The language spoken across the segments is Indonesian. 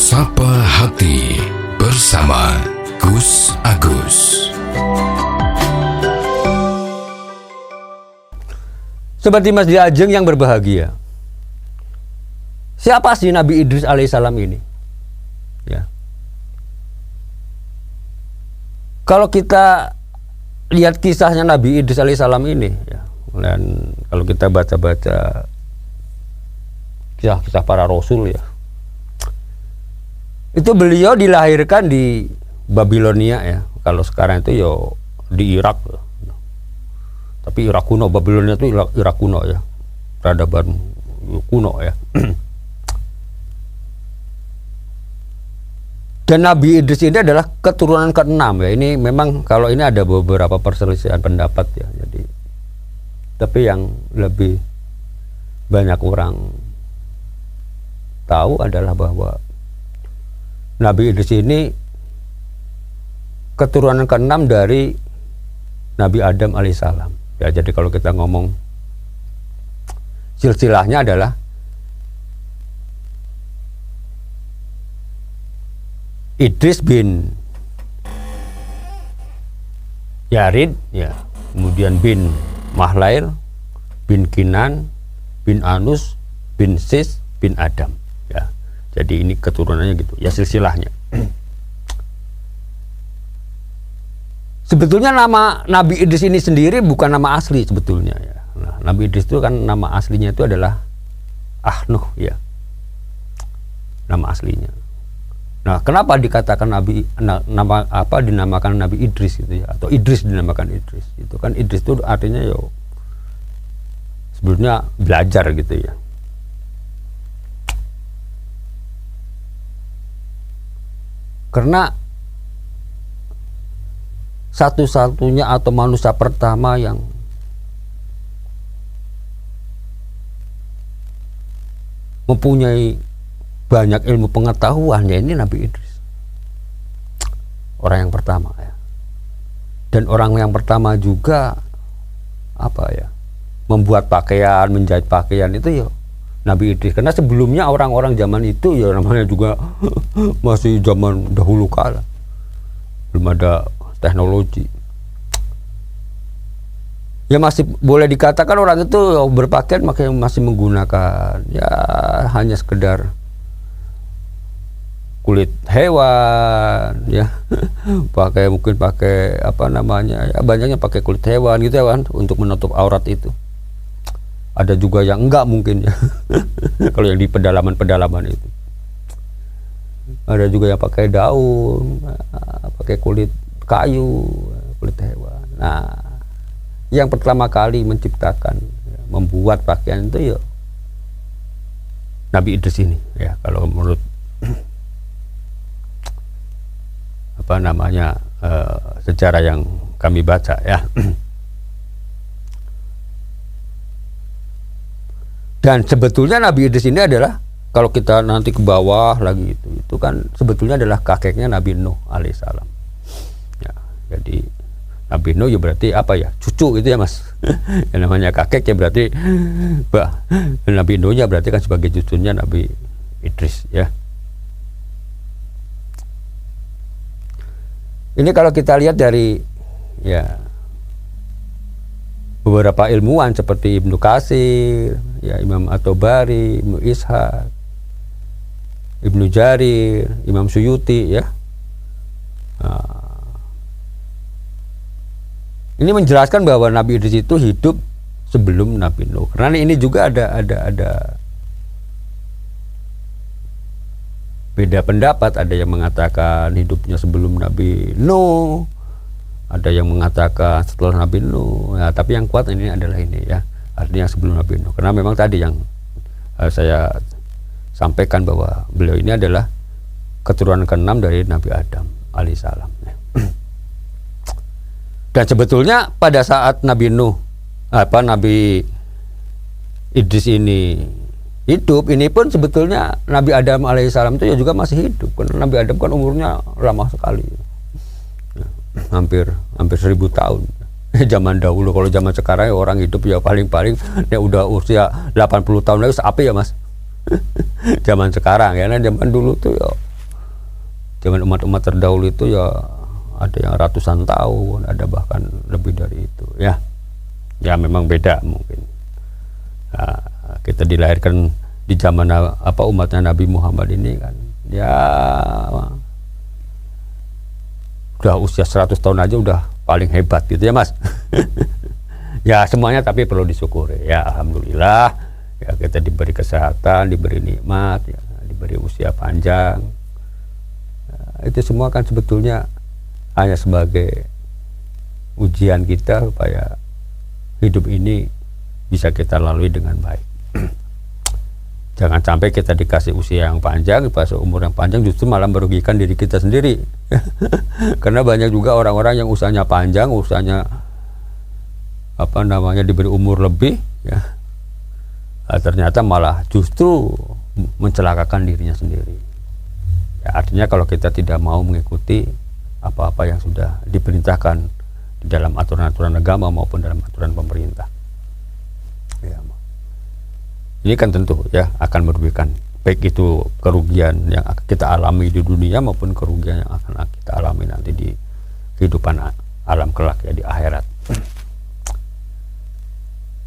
Sapa Hati bersama Gus Agus. Sobat Dimas di Ajeng yang berbahagia, siapa sih Nabi Idris alaihissalam ini? Ya. Kalau kita lihat kisahnya Nabi Idris alaihissalam ini, ya, dan kalau kita baca-baca kisah-kisah para rasul, ya, itu beliau dilahirkan di Babilonia, ya. Kalau sekarang itu ya di Irak, ya. Tapi Irak kuno, Babilonia itu Irak kuno, ya, peradaban kuno, ya. Dan Nabi Idris ini adalah keturunan ke-6, ya. Ini memang kalau ini ada beberapa perselisihan pendapat, ya. Jadi tapi yang lebih banyak orang tahu adalah bahwa Nabi Idris ini keturunan ke-6 dari Nabi Adam alaihissalam. Ya, jadi kalau kita ngomong silsilahnya adalah Idris bin Yarid, ya, kemudian bin Mahlail, bin Kinan, bin Anus, bin Sis, bin Adam, ya. Jadi ini keturunannya gitu, ya, silsilahnya. Sebetulnya nama Nabi Idris ini sendiri bukan nama asli sebetulnya, ya. Nah, Nabi Idris itu kan nama aslinya itu adalah Ahnuh, ya, nama aslinya. Nah, kenapa dikatakan nama apa dinamakan Nabi Idris gitu, ya, atau Idris dinamakan Idris? Itu kan Idris itu artinya ya sebetulnya belajar gitu, ya. Karena satu-satunya atau manusia pertama yang mempunyai banyak ilmu pengetahuan, ya, ini Nabi Idris. Orang yang pertama, ya. Dan orang yang pertama juga apa, ya, membuat pakaian, menjahit pakaian itu, ya, Nabi Idris. Karena sebelumnya orang-orang zaman itu, ya, namanya juga masih zaman dahulu kala, belum ada teknologi. Ya, masih boleh dikatakan orang itu berpakaian masih menggunakan, ya, hanya sekedar kulit hewan, ya. mungkin pakai apa namanya, ya, banyaknya pakai kulit hewan gitu, ya, kan, untuk menutup aurat itu. Ada juga yang enggak mungkin, ya. Kalau yang di pedalaman itu ada juga yang pakai daun, pakai kulit kayu, kulit hewan. Nah, yang pertama kali menciptakan, ya, membuat pakaian itu, ya, Nabi Idris ini, ya, kalau menurut apa namanya sejarah yang kami baca, ya. Dan sebetulnya Nabi Idris ini adalah, kalau kita nanti ke bawah lagi itu kan sebetulnya adalah kakeknya Nabi Nuh alaihissalam, ya. Jadi Nabi Nuh, ya, berarti apa, ya, cucu gitu, ya, Mas. Yang namanya kakek, ya, berarti Nabi Nuh, ya, berarti kan sebagai cucunya Nabi Idris, ya. Ini kalau kita lihat dari, ya, beberapa ilmuwan seperti Ibnu Katsir, ya, Imam At-Tabari, Ibnu Ishaq, Ibnu Jarir, Imam Suyuti, ya. Ini menjelaskan bahwa Nabi Idris itu hidup sebelum Nabi Nuh. Karena ini juga ada beda pendapat. Ada yang mengatakan hidupnya sebelum Nabi Nuh, ada yang mengatakan setelah Nabi Nuh. Ya, tapi yang kuat ini adalah ini, ya, artinya sebelum Nabi Nuh. Karena memang tadi yang saya sampaikan bahwa beliau ini adalah keturunan ke-6 dari Nabi Adam alaihissalam, ya. Dan sebetulnya pada saat Nabi Idris ini hidup, ini pun sebetulnya Nabi Adam alaihissalam itu, ya, juga masih hidup. Karena Nabi Adam kan umurnya lama sekali, ya, hampir 1000 tahun. Zaman dahulu, kalau zaman sekarang, ya, orang hidup, ya, paling-paling, ya, udah usia 80 tahun lagi, apa, ya, Mas? Zaman sekarang, ya. Nah, zaman dulu tuh, ya, Zaman umat-umat terdahulu itu ya ada yang ratusan tahun, ada bahkan lebih dari itu ya. Ya memang beda mungkin. Nah, kita dilahirkan di zaman umatnya Nabi Muhammad ini kan. Ya udah usia 100 tahun aja udah paling hebat gitu ya Mas. Ya semuanya tapi perlu disyukuri ya, alhamdulillah ya, kita diberi kesehatan, diberi nikmat ya, diberi usia panjang. Itu semua kan sebetulnya hanya sebagai ujian kita supaya hidup ini bisa kita lalui dengan baik. Jangan sampai kita dikasih usia yang panjang, pas umur yang panjang justru malah merugikan diri kita sendiri. Karena banyak juga orang-orang yang usianya panjang, usianya diberi umur lebih ya. Ternyata malah justru mencelakakan dirinya sendiri. Ya, artinya kalau kita tidak mau mengikuti apa-apa yang sudah diperintahkan di dalam aturan-aturan agama maupun dalam aturan pemerintah, ya, ini kan tentu ya akan merugikan, baik itu kerugian yang kita alami di dunia maupun kerugian yang akan kita alami nanti di kehidupan alam kelak ya, di akhirat.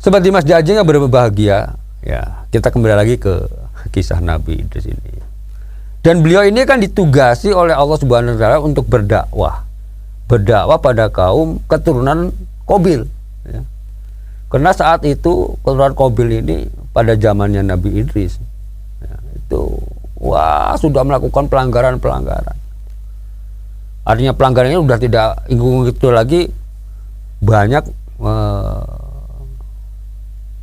Seperti Mas Jajeng yang berbahagia ya, kita kembali lagi ke kisah Nabi Idris ini. Dan beliau ini kan ditugasi oleh Allah Subhanahu wa taala untuk berdakwah pada kaum keturunan Qabil ya. Karena saat itu keturunan Qabil ini pada zamannya Nabi Idris ya, itu sudah melakukan pelanggaran. Artinya pelanggarannya sudah tidak itu lagi, banyak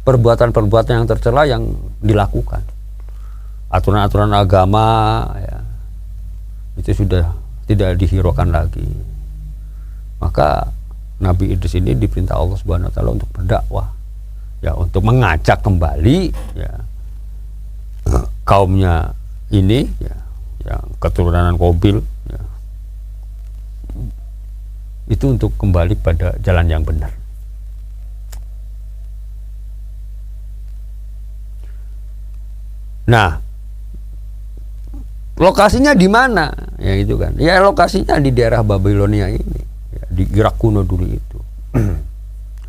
perbuatan-perbuatan yang tercela yang dilakukan. Aturan-aturan agama ya, itu sudah tidak dihiraukan lagi. Maka Nabi Idris ini diperintah Allah Subhanahu wa taala untuk berdakwah ya, untuk mengajak kembali ya kaumnya ini ya, yang keturunan Qabil ya, itu untuk kembali pada jalan yang benar. Nah, lokasinya di mana? Ya itu kan. Ya lokasinya di daerah Babilonia ini, ya, di Irak kuno dulu itu.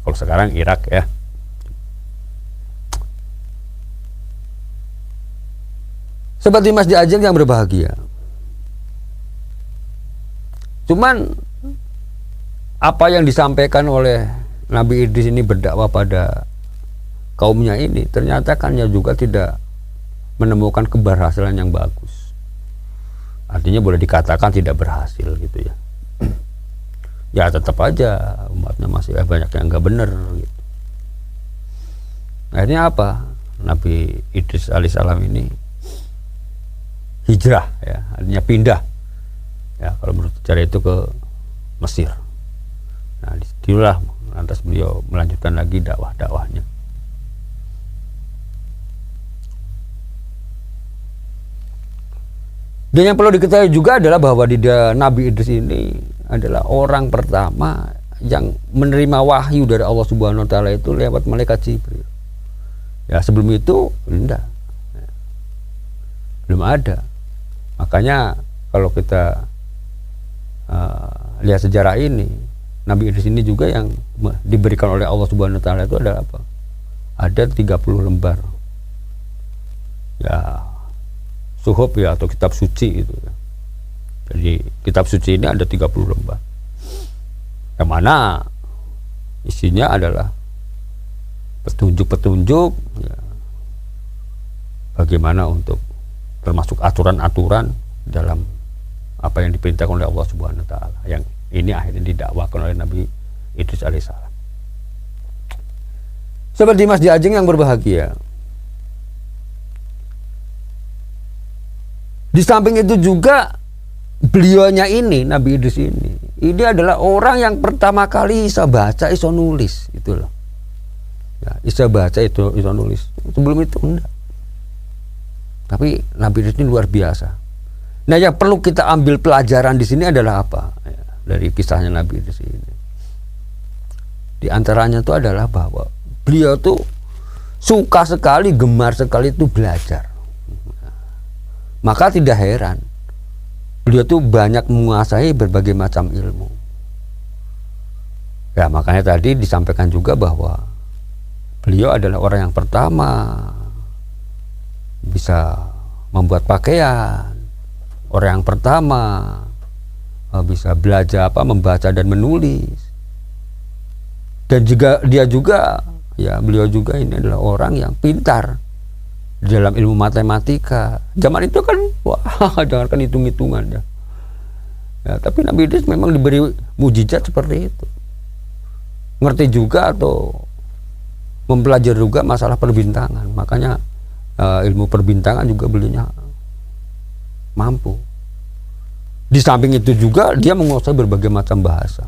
Kalau sekarang Irak ya. Seperti Mas Jajeng yang berbahagia. Cuman apa yang disampaikan oleh Nabi Idris ini berdakwah pada kaumnya ini ternyata kan ya juga tidak menemukan keberhasilan yang bagus. Artinya boleh dikatakan tidak berhasil gitu ya. Ya tetap aja umatnya masih banyak yang nggak bener gitu. Akhirnya apa? Nabi Idris alaihissalam ini hijrah ya, artinya pindah ya, kalau menurut cara itu ke Mesir. Nah disitulah lantas beliau melanjutkan lagi dakwahnya. Dan yang perlu diketahui juga adalah bahwa Nabi Idris ini adalah orang pertama yang menerima wahyu dari Allah Subhanahu wa taala itu lewat malaikat Jibril. Ya sebelum itu enggak. Belum ada. Makanya kalau kita lihat sejarah ini, Nabi Idris ini juga yang diberikan oleh Allah Subhanahu wa taala itu adalah apa? Ada 30 lembar. Ya suhuf ya, atau kitab suci itu ya. Jadi kitab suci ini ada 30 lembar, yang mana isinya adalah petunjuk-petunjuk ya, bagaimana untuk termasuk aturan-aturan dalam apa yang diperintahkan oleh Allah Subhanahu wa taala, yang ini akhirnya didakwakan oleh Nabi Idris alaihissalam. Seperti Mas Jajeng yang berbahagia, di samping itu juga beliaunya ini, Nabi Idris ini adalah orang yang pertama kali bisa baca, bisa nulis, itu loh. Ya, bisa baca itu, bisa nulis. Sebelum itu enggak. Tapi Nabi Idris ini luar biasa. Nah, yang perlu kita ambil pelajaran di sini adalah apa? Ya, dari kisahnya Nabi Idris ini. Di antaranya itu adalah bahwa beliau tuh suka sekali, gemar sekali itu belajar. Maka tidak heran beliau tuh banyak menguasai berbagai macam ilmu. Ya makanya tadi disampaikan juga bahwa beliau adalah orang yang pertama bisa membuat pakaian, orang yang pertama bisa belajar membaca dan menulis. Dan juga beliau juga ini adalah orang yang pintar dalam ilmu matematika. Zaman itu kan jangankan hitung-hitungan ya. Tapi Nabi Idris memang diberi mujizat seperti itu. Ngerti juga atau mempelajari juga masalah perbintangan. Makanya ilmu perbintangan juga beliau mampu. Di samping itu juga dia menguasai berbagai macam bahasa.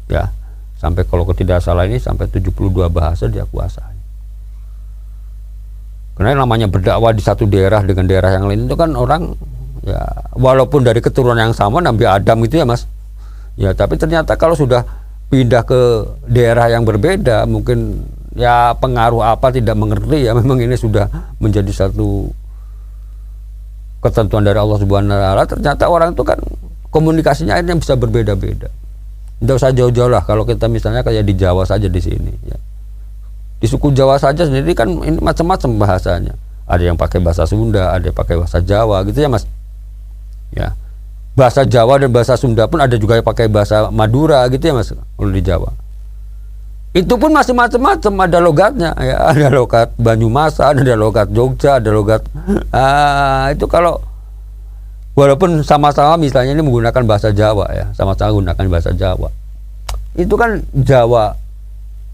Ya, sampai kalau tidak salah ini sampai 72 bahasa dia kuasai. Karena namanya berdakwah di satu daerah dengan daerah yang lain itu kan orang ya walaupun dari keturunan yang sama Nabi Adam itu ya Mas. Ya, tapi ternyata kalau sudah pindah ke daerah yang berbeda mungkin ya pengaruh apa tidak mengerti ya, memang ini sudah menjadi satu ketentuan dari Allah Subhanahu wa taala. Ternyata orang itu kan komunikasinya akhirnya bisa berbeda-beda. Tidak usah jauh-jauh lah kalau kita misalnya kayak di Jawa saja di sini ya. Di suku Jawa saja sendiri kan ini macam-macam bahasanya. Ada yang pakai bahasa Sunda, ada yang pakai bahasa Jawa gitu ya Mas. Ya. Bahasa Jawa dan bahasa Sunda pun ada juga yang pakai bahasa Madura gitu ya Mas kalau di Jawa. Itu pun masih macam-macam, ada logatnya ya, ada logat Banyumasan, ada logat Jogja, ada logat itu kalau walaupun sama-sama misalnya ini menggunakan bahasa Jawa ya, sama-sama menggunakan bahasa Jawa. Itu kan Jawa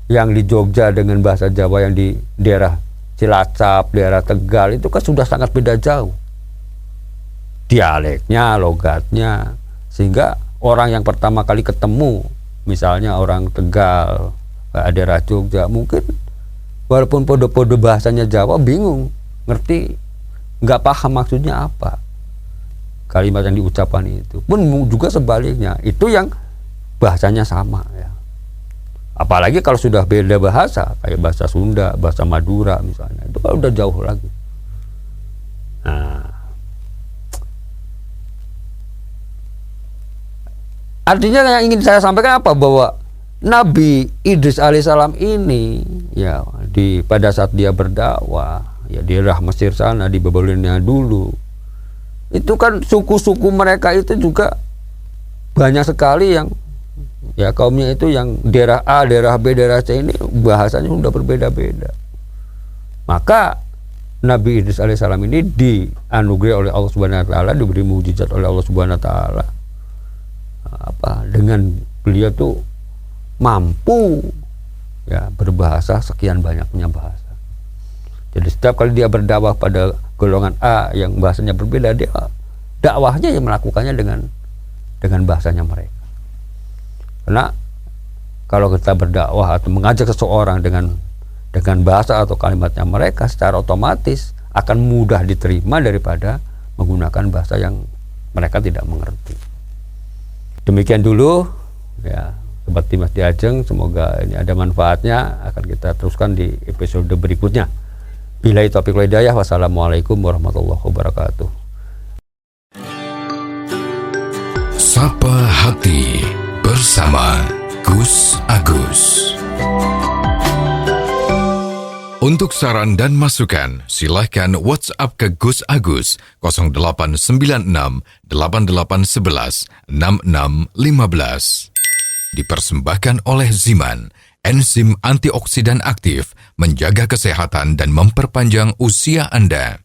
yang di Jogja dengan bahasa Jawa yang di daerah Cilacap, daerah Tegal itu kan sudah sangat beda jauh. Dialeknya, logatnya, sehingga orang yang pertama kali ketemu, misalnya orang Tegal, daerah Jogja, mungkin walaupun podo-podo bahasanya Jawa bingung, ngerti, nggak paham maksudnya apa kalimat yang diucapkan itu. Pun juga sebaliknya, itu yang bahasanya sama ya. Apalagi kalau sudah beda bahasa, kayak bahasa Sunda, bahasa Madura misalnya, itu kan udah jauh lagi. Nah, artinya yang ingin saya sampaikan apa? Bahwa Nabi Idris alaihissalam ini ya pada saat dia berdakwah ya di daerah Mesir sana, di Babilonia dulu, itu kan suku-suku mereka itu juga banyak sekali yang ya kaumnya itu yang daerah A, daerah B, daerah C ini bahasanya sudah berbeda-beda. Maka Nabi Idris alaihissalam ini dianugerahi oleh Allah Subhanahu wa taala, diberi mukjizat oleh Allah Subhanahu wa taala. Dengan beliau tuh mampu ya berbahasa sekian banyaknya bahasa. Jadi setiap kali dia berdakwah pada golongan A yang bahasanya berbeda, dia dakwahnya yang melakukannya dengan bahasanya mereka. Karena kalau kita berdakwah atau mengajak seseorang dengan bahasa atau kalimatnya mereka, secara otomatis akan mudah diterima daripada menggunakan bahasa yang mereka tidak mengerti. Demikian dulu ya, seperti Mas Diajeng, semoga ini ada manfaatnya. Akan kita teruskan di episode berikutnya. Billahi taufiq wal hidayah. Wassalamualaikum warahmatullahi wabarakatuh. Sapa Hati bersama Gus Agus. Untuk saran dan masukan, silahkan WhatsApp ke Gus Agus 0896 8811 6615. Dipersembahkan oleh Ziman, enzim antioksidan aktif, menjaga kesehatan dan memperpanjang usia Anda.